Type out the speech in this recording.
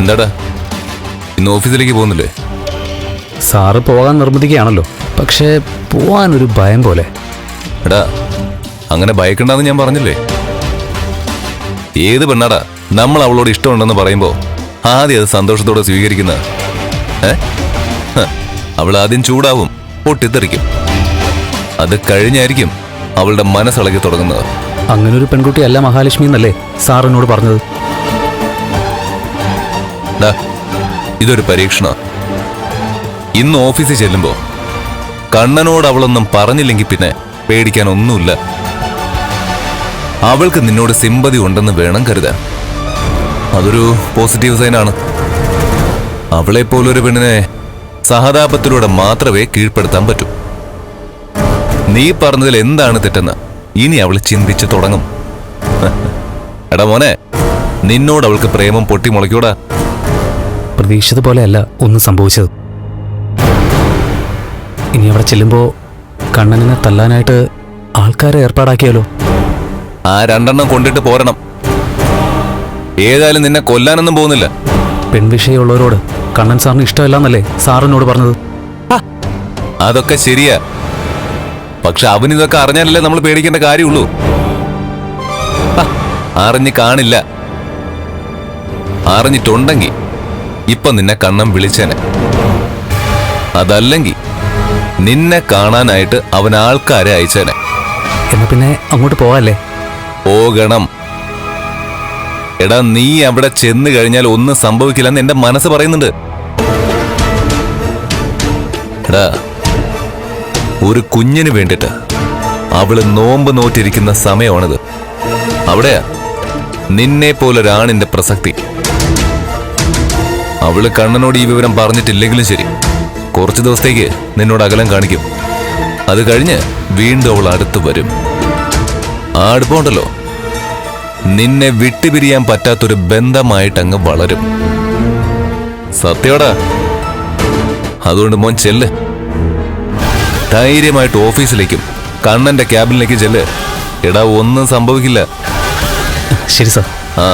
എന്താടാ, ഇന്ന് ഓഫീസിലേക്ക് പോകുന്നില്ലേ? സാറ് പോകാൻ നിർബന്ധിക്കുകയാണല്ലോ, പക്ഷേ പോവാനൊരു ഭയം പോലെ. എടാ, അങ്ങനെ ഭയക്കണ്ടെന്ന് ഞാൻ പറഞ്ഞില്ലേ? ഏത് പെണ്ണാടാ നമ്മൾ അവളോട് ഇഷ്ടമുണ്ടെന്ന് പറയുമ്പോ ആദ്യം അത് സന്തോഷത്തോടെ സ്വീകരിക്കുന്ന? അവൾ ആദ്യം ചൂടാവും, പൊട്ടിത്തെറിക്കും. അത് കഴിഞ്ഞായിരിക്കും അവളുടെ മനസ്സിളകി തുടങ്ങുന്നത്. അങ്ങനൊരു പെൺകുട്ടിയല്ല മഹാലക്ഷ്മി എന്നല്ലേ സാറിനോട് പറഞ്ഞത്? ഇതൊരു പരീക്ഷണ. ഇന്ന് ഓഫീസിൽ ചെല്ലുമ്പോ കണ്ണനോട് അവളൊന്നും പറഞ്ഞില്ലെങ്കിൽ പിന്നെ പേടിക്കാൻ ഒന്നുമില്ല. അവൾക്ക് നിന്നോട് സിമ്പതി ഉണ്ടെന്ന് വേണം കരുതാൻ. അതൊരു പോസിറ്റീവ് സൈനാണ്. അവളെപ്പോലൊരു പെണ്ണിനെ സഹതാപത്തിലൂടെ മാത്രമേ കീഴ്പ്പെടുത്താൻ പറ്റൂ. നീ പറഞ്ഞതിൽ എന്താണ് തെറ്റെന്ന് ഇനി അവൾ ചിന്തിച്ചു തുടങ്ങും. എടാ മോനെ, നിന്നോട് അവൾക്ക് പ്രേമം പൊട്ടിമുളയ്ക്കൂടാ. പ്രതീക്ഷിച്ചത് പോലെയല്ല ഒന്നും സംഭവിച്ചത്. ഇനി അവിടെ ചെല്ലുമ്പോ കണ്ണനെ തല്ലാനായിട്ട് ആൾക്കാരെ ഏർപ്പാടാക്കിയാലോ? ആ 2 കൊണ്ടിട്ട് പോരണം. ഏതായാലും നിന്നെ കൊല്ലാനൊന്നും പോകുന്നില്ല. പെൺവിഷയമുള്ളവരോട് കണ്ണൻ സാറിന് ഇഷ്ടമല്ലെന്നല്ലേ സാറിനോട് പറഞ്ഞത്? അതൊക്കെ ശരിയാ, പക്ഷെ അവനിതൊക്കെ അറിഞ്ഞാലല്ലേ നമ്മൾ പേടിക്കേണ്ട കാര്യമുള്ളൂ. അറിഞ്ഞ് കാണില്ല. അറിഞ്ഞിട്ടുണ്ടെങ്കിൽ ഇപ്പൊ നിന്നെ കണ്ണൻ വിളിച്ചേനെ. അതല്ലെങ്കിൽ നിന്നെ കാണാനായിട്ട് അവൻ ആൾക്കാരെ അയച്ചേനെ. എന്നാ പിന്നെ അങ്ങോട്ട് പോവാല്ലേ? പോകണം. എടാ, നീ അവിടെ ചെന്ന് കഴിഞ്ഞാൽ ഒന്നും സംഭവിക്കില്ലെന്ന് എന്റെ മനസ്സ് പറയുന്നുണ്ട്. എടാ, ഒരു കുഞ്ഞിന് വേണ്ടിട്ട് അവള് നോമ്പ് നോറ്റിരിക്കുന്ന സമയമാണിത്. അവിടെയാ നിന്നെ പോലൊരാണിന്റെ പ്രസക്തി. അവള് കണ്ണനോട് ഈ വിവരം പറഞ്ഞിട്ടില്ലെങ്കിലും ശരി, കുറച്ചു ദിവസത്തേക്ക് നിന്നോട് അകലം കാണിക്കും. അത് കഴിഞ്ഞ് വീണ്ടും അവൾ അടുത്ത് വരും. ആ അടുപ്പമുണ്ടല്ലോ, നിന്നെ വിട്ടുപിരിയാൻ പറ്റാത്തൊരു ബന്ധമായിട്ടങ്ങ് വളരും. സത്യോടാ. അതുകൊണ്ട് മോൻ ചെല്ല്. ധൈര്യമായിട്ട് ഓഫീസിലേക്കും കണ്ണന്റെ ക്യാബിനിലേക്കും ചെല്ല്. എടാ, ഒന്നും സംഭവിക്കില്ല. ശരി സാർ. ആ